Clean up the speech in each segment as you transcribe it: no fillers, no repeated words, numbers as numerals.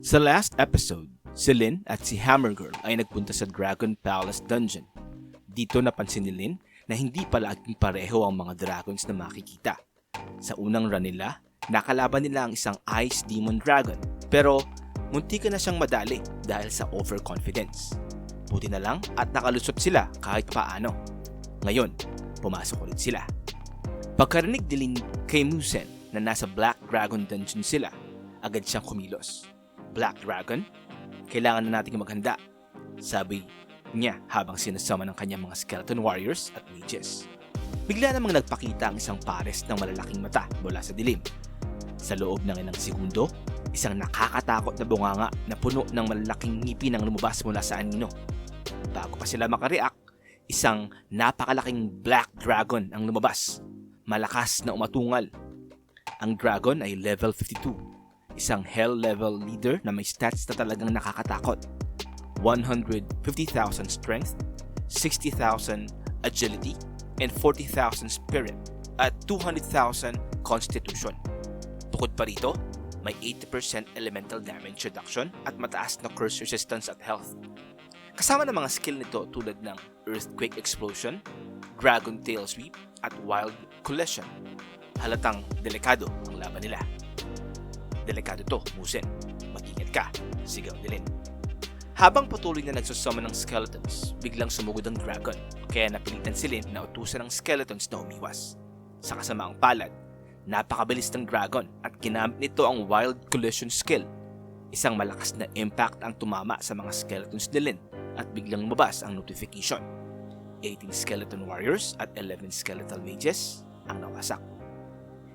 Sa last episode, si Lin at si Hammer Girl ay nagpunta sa Dragon Palace Dungeon. Dito napansin ni Lin na hindi palaging pareho ang mga dragons na makikita. Sa unang run nila, nakalaban nila ang isang Ice Demon Dragon, pero muntika na siyang madali dahil sa overconfidence. Buti na lang at nakalusot sila kahit paano. Ngayon, pumasok ulit sila. Pagkarinig ni Lin kay Musen na nasa Black Dragon Dungeon sila, agad siyang kumilos. Black Dragon? Kailangan na nating maghanda, sabi niya habang sinasama ng kanyang mga skeleton warriors at mages. Bigla namang nagpakita ang isang pares ng malalaking mata mula sa dilim. Sa loob ng ilang segundo, isang nakakatakot na bunganga na puno ng malalaking ngipin ang lumabas mula sa anino. Bago pa sila makareact, isang napakalaking Black Dragon ang lumabas, malakas na umatungal. Ang dragon ay level 52. Isang hell level leader na may stats na talagang nakakatakot. 150,000 strength, 60,000 agility, and 40,000 spirit at 200,000 constitution. Bukod pa rito, may 80% elemental damage reduction at mataas na curse resistance at health. Kasama ng mga skill nito tulad ng Earthquake Explosion, Dragon Tail Sweep at Wild Collision. Halatang delikado ang laban nila. Delikado to, Musen. Mag-ingat ka, sigaw ni Lin. Habang patuloy na nagsusama ng skeletons, biglang sumugod ang dragon, kaya napilitan si Lin na utusan ng skeletons na umiwas. Sa kasamaang palad, napakabilis ng dragon at ginamit nito ang Wild Collision skill. Isang malakas na impact ang tumama sa mga skeletons ni Lin at biglang lumabas ang notification. 18 skeleton warriors at 11 skeletal mages ang nawasak.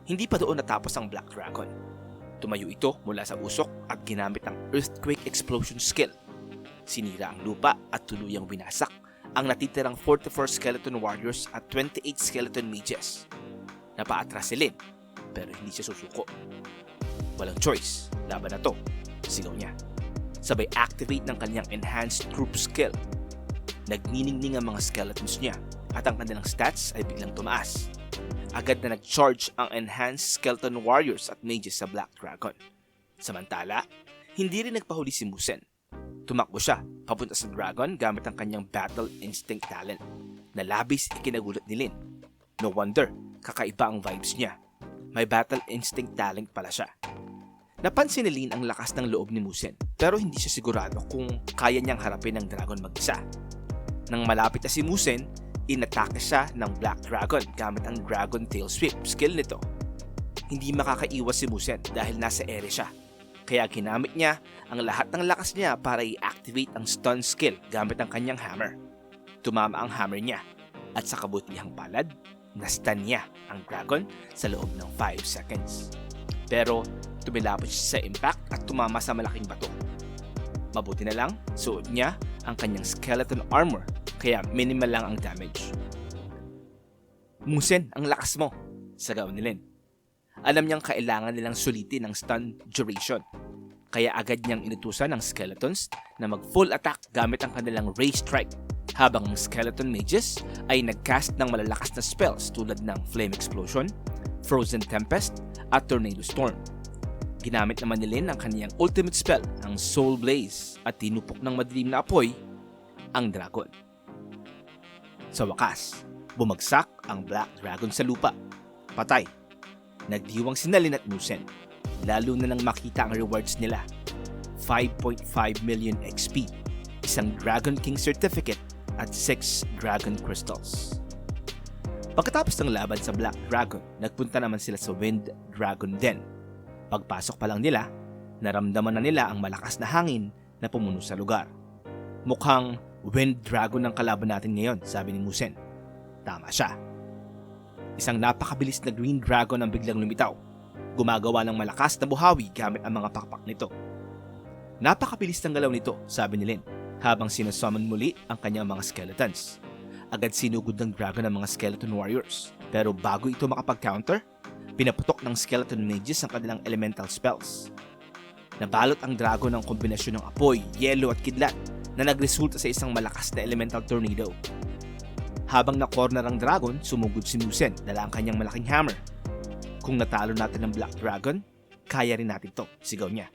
Hindi pa doon natapos ang Black Dragon. Tumayo ito mula sa usok at ginamit ang Earthquake Explosion skill. Sinira ang lupa at tuluyang winasak ang natitirang 44 skeleton warriors at 28 skeleton mages. Napaatras si Lin, pero hindi siya susuko. Walang choice, laban na to, sigaw niya. Sabay activate ng kanyang enhanced troop skill. Nagniningning ang mga skeletons niya at ang kanilang stats ay biglang tumaas. Agad na nag-charge ang enhanced skeleton warriors at mages sa Black Dragon. Samantala, hindi rin nagpahuli si Musen. Tumakbo siya papunta sa dragon gamit ang kanyang battle instinct talent na labis ikinagulat ni Lin. No wonder, kakaiba ang vibes niya. May battle instinct talent pala siya. Napansin ni Lin ang lakas ng loob ni Musen pero hindi siya sigurado kung kaya niyang harapin ang dragon mag-isa. Nang malapit na si Musen, inatake siya ng Black Dragon gamit ang Dragon Tail Sweep skill nito. Hindi makakaiwas si Musen dahil nasa ere siya. Kaya ginamit niya ang lahat ng lakas niya para i-activate ang stun skill gamit ang kanyang hammer. Tumama ang hammer niya at sa kabutihang palad, na-stun niya ang dragon sa loob ng 5 seconds. Pero tumilapot siya sa impact at tumama sa malaking bato. Mabuti na lang, suot niya ang kanyang skeleton armor kaya minimal lang ang damage. Musen, ang lakas mo, sagaw ni Lin. Alam niyang kailangan nilang sulitin ang stun duration, kaya agad niyang inutusan ang skeletons na mag-full attack gamit ang kanilang Ray Strike, habang ang skeleton mages ay nag-cast ng malalakas na spells tulad ng Flame Explosion, Frozen Tempest, at Tornado Storm. Ginamit naman ni Lin ang kaniyang ultimate spell, ang Soul Blaze, at tinupok ng madilim na apoy ang dragon. Sa wakas, bumagsak ang Black Dragon sa lupa. Patay. Nagdiwang si Lin at Musen, lalo na nang makita ang rewards nila. 5.5 million XP, isang Dragon King Certificate, at 6 Dragon Crystals. Pagkatapos ng laban sa Black Dragon, nagpunta naman sila sa Wind Dragon Den. Pagpasok pa lang nila, naramdaman na nila ang malakas na hangin na pumuno sa lugar. Mukhang Wind Dragon ang kalaban natin ngayon, sabi ni Musen. Tama siya. Isang napakabilis na Green Dragon ang biglang lumitaw. Gumagawa ng malakas na buhawi gamit ang mga pakpak nito. Napakabilis ng galaw nito, sabi ni Lin, habang sinasummon muli ang kanyang mga skeletons. Agad sinugod ng dragon ang mga skeleton warriors. Pero bago ito makapag-counter, pinaputok ng skeleton mages ang kanilang elemental spells. Nabalot ang dragon ng kombinasyon ng apoy, yelo at kidlat na nagresulta sa isang malakas na elemental tornado. Habang na-corner ang dragon, sumugod si Musen, dala ang kanyang malaking hammer. Kung natalo natin ang Black Dragon, kaya rin natin to, sigaw niya.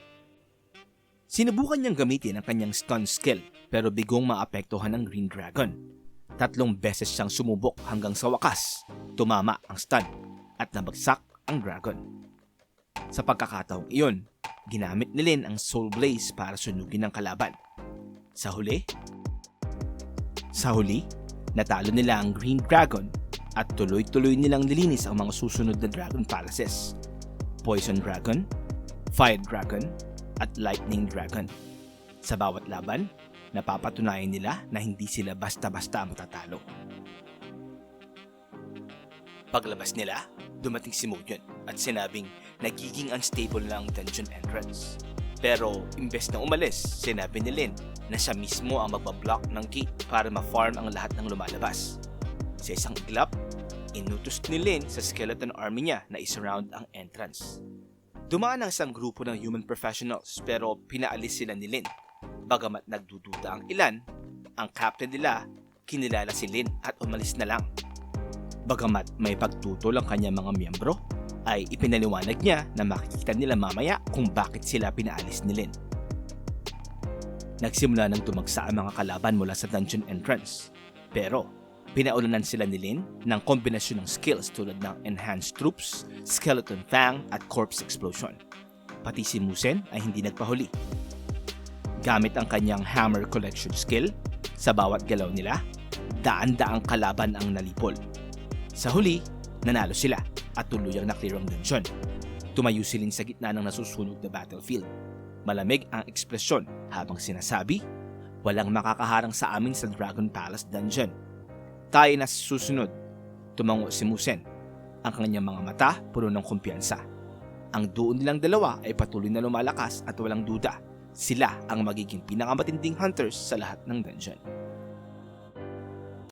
Sinubukan niyang gamitin ang kanyang stun skill pero bigong maapektuhan ng Green Dragon. 3 beses siyang sumubok hanggang sa wakas, tumama ang stun at nabagsak ang dragon. Sa pagkakataong iyon, ginamit ni Lin ang Soul Blaze para sunugin ang kalaban. Sa huli, natalo nila ang Green Dragon at tuloy-tuloy nilang nilinis ang mga susunod na Dragon Palaces: Poison Dragon, Fire Dragon, at Lightning Dragon. Sa bawat laban, napapatunayan nila na hindi sila basta-basta matatalo. Paglabas nila, dumating si Moon at sinabing nagiging unstable na ang dungeon entrance. Pero imbes na umalis, sinabi ni Lin na siya mismo ang magbablock ng gate para ma-farm ang lahat ng lumalabas. Sa isang iglap, inutos ni Lin sa skeleton army niya na isurround ang entrance. Dumaan ang isang grupo ng human professionals pero pinaalis sila ni Lin. Bagamat nagdududa ang ilan, ang captain nila kinilala si Lin at umalis na lang. Bagamat may pagtutol ang kanyang mga miyembro, ay ipinaliwanag niya na makikita nila mamaya kung bakit sila pinaalis ni Lin. Nagsimula ng tumagsa ang mga kalaban mula sa dungeon entrance, pero pinaulanan sila ni Lin ng kombinasyon ng skills tulad ng Enhanced Troops, Skeleton Fang at Corpse Explosion. Pati si Musen ay hindi nagpahuli. Gamit ang kanyang Hammer Collection skill, sa bawat galaw nila, daan-daang kalaban ang nalipol. Sa huli, nanalo sila at tuluyang na-clear ang dungeon. Tumayo si Lin sa gitna ng nasusunog na battlefield. Malamig ang ekspresyon habang sinasabi, "Walang makakaharang sa amin sa Dragon Palace dungeon. Tayo na sa susunod." Tumango si Musen. Ang kanyang mga mata puno ng kumpiyansa. Ang duo nilang dalawa ay patuloy na lumalakas at walang duda, sila ang magiging pinakamatinding hunters sa lahat ng dungeon.